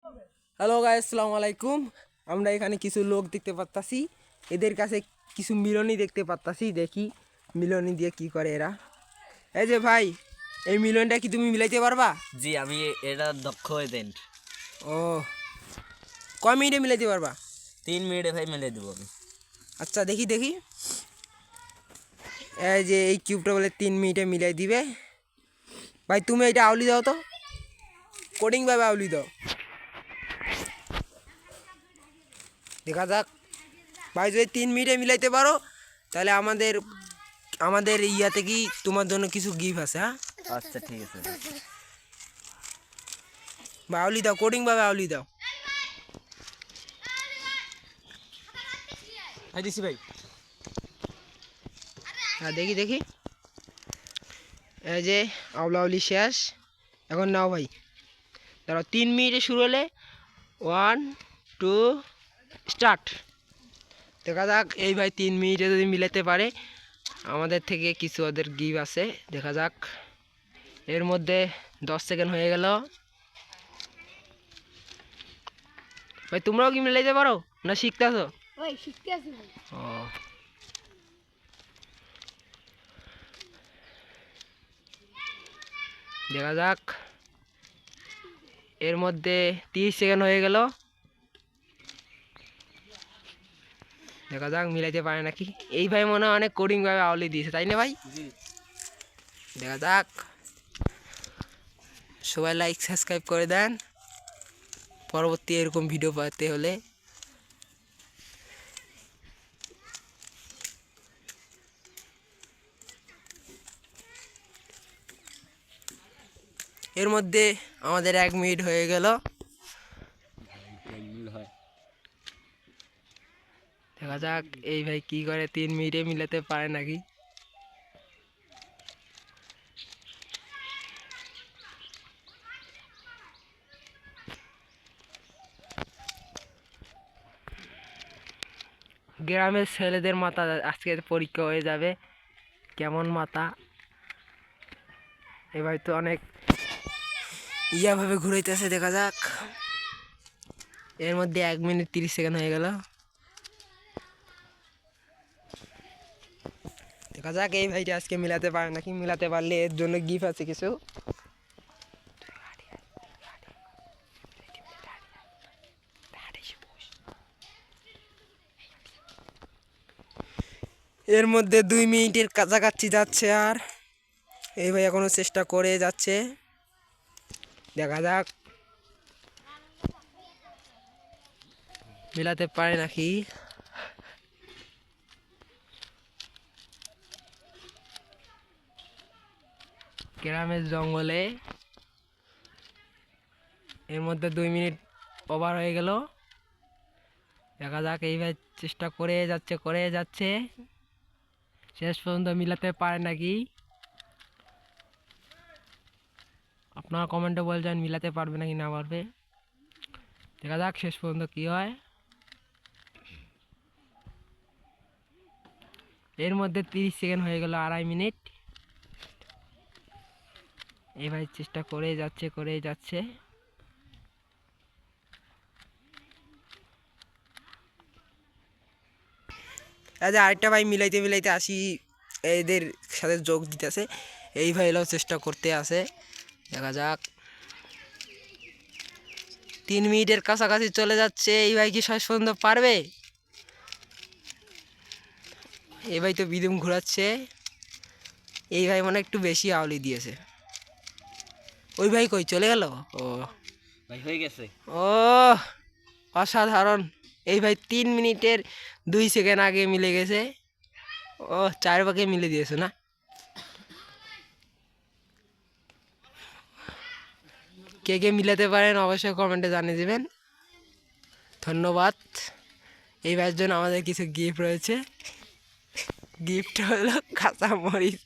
Hello guys, আসসালামু আলাইকুম। আমরা এখানে কিছু লোক দেখতে পাচ্তাছি, এদের কাছে কিছু মিলনি দেখতে পাচ্তাছি। দেখি মিলনি দিয়ে কি করে এরা। এই যে ভাই, এই মিলনটা কি তুমি মিলাইতে পারবা? জি, আমি এটা দক্ষ এজেন্ট। ও, কয় মিনিটে মিলাইতে পারবা? 3 মিনিটে ভাই মিলে দেবো আমি। আচ্ছা দেখি দেখি। এই যে এই কিউবটা বলে 3 মিনিটে মিলাই দিবে। ভাই তুমি এটা আউলি দাও তো, কোডিংভাবে আউলি দাও, দেখা যাক। ভাই যদি 3 মিনিটে মিলাইতে পারো তাহলে আমাদের আমাদের ইয়াতে কি তোমার জন্য কিছু গিফট আছে। হ্যাঁ আচ্ছা ঠিক আছে ভাই। বা আউলি দাও, কোডিংভাবে আউলি দাও। ভাই দিছি ভাই। হ্যাঁ দেখি দেখি। এই যে আউলা আউলি শেষ। এখন নাও ভাই, দাঁড়াও। 3 মিনিটে শুরু হলে 1 2 স্টার্ট। দেখা যাক এই ভাই 3 মিনিটে যদি মিলাতে পারে আমাদের থেকে কিছু ওদের গিফট আছে। দেখা যাক। এর মধ্যে 10 সেকেন্ড হয়ে গেল। ভাই তোমরাও কি মিলাইতে পারো না শিখতেছো? ভাই শিখতে আছি ভাই। ও, দেখা যাক। এর মধ্যে 30 সেকেন্ড হয়ে গেল। দেখা যাক মিলাইতে পারে নাকি। এই ভাই মনে হয় অনেক কোডিংভাবে আউলি দিয়েছে, তাই না ভাই? জি। দেখা যাক। সবাই লাইক সাবস্ক্রাইব করে দেন পরবর্তী এরকম ভিডিও পাতে হলে। এর মধ্যে আমাদের 1 মিনিট হয়ে গেল। দেখা যাক এই ভাই কি করে, 3 মিনিটে মিলাতে পারে নাকি। গ্রামের ছেলেদের মাথা আজকে পরীক্ষা হয়ে যাবে, কেমন মাথা। এ ভাই তো অনেক ইয়াভাবে ঘুরাইতেছে। দেখা যাক। এর মধ্যে 1 মিনিট 30 সেকেন্ড হয়ে গেল। দেখা যাক এই ভাইটা আজকে মিলাতে পারে নাকি। মিলাতে পারলে এর জন্য গিফট আছে কিছু। এর মধ্যে 2 মিনিটের কাছাকাছি যাচ্ছে। আর এই ভাই এখনো চেষ্টা করে যাচ্ছে। দেখা যাক মিলাতে পারে নাকি। গ্রামের জঙ্গলে এর মধ্যে 2 মিনিট ওভার হয়ে গেল। দেখা যাক এই ভাই চেষ্টা করে যাচ্ছে শেষ পর্যন্ত মিলাতে পারে নাকি। আপনারা কমেন্টে বলছেন মিলাতে পারবে নাকি না পারবে। দেখা যাক শেষ পর্যন্ত কি হয়। এর মধ্যে 30 সেকেন্ড হয়ে গেল, 2.5 মিনিট। এই ভাই চেষ্টা করে যাচ্ছে। আরেকটা ভাই মিলাইতে আসি এদের সাথে যোগ দিতেছে। এই ভাই এলাও চেষ্টা করতে আছে। দেখা যাক। 3 মিনিটের কাছাকাছি চলে যাচ্ছে। এই ভাই কি শেষ পর্যন্ত পারবে? এই ভাই তো বিদুম ঘোরাচ্ছে। এই ভাই মনে একটু বেশি আউলি দিয়েছে। ওই ভাই কই চলে গেল? ও ভাই হয়ে গেছে। ও, অসাধারণ। এই ভাই 3 মিনিটের 2 সেকেন্ড আগে মিলে গেছে। ও, 4 ভাগে মিলে দিয়েছে না। কে কে মিলাতে পারেন অবশ্যই কমেন্টে জানিয়ে দেবেন। ধন্যবাদ। এই ভাইয়ের জন্য আমাদের কিছু গিফট রয়েছে। গিফট হলো কাঁচামরিচ।